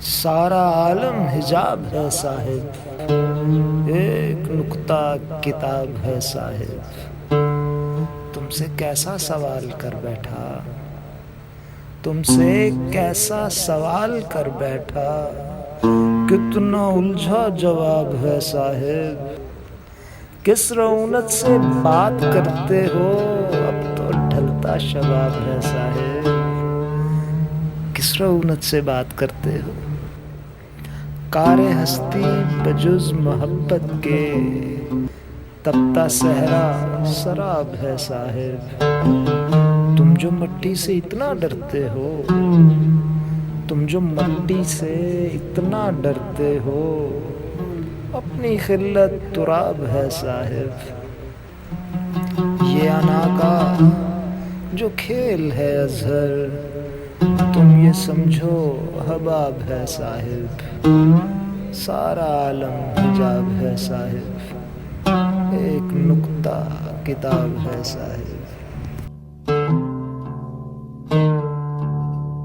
سارا عالم حجاب ہے صاحب، ایک نقطہ کتاب ہے صاحب۔ تم سے کیسا سوال کر بیٹھا، تم سے کیسا سوال کر بیٹھا، کتنا الجھا جواب ہے صاحب۔ کس رونق سے بات کرتے ہو، اب تو ڈھلتا شباب ہے صاحب۔ کس رونق سے بات کرتے ہو، کار ہستی بجز محبت کے، تپتا صحرا سراب ہے صاحب۔ تم جو مٹی سے اتنا ڈرتے ہو، تم جو مٹی سے اتنا ڈرتے ہو، اپنی خلت تراب ہے صاحب۔ یہ انا کا جو کھیل ہے اظہر، تم یہ سمجھو حباب ہے صاحب۔ سارا عالم حجاب ہے صاحب، ایک نقطہ کتاب ہے صاحب۔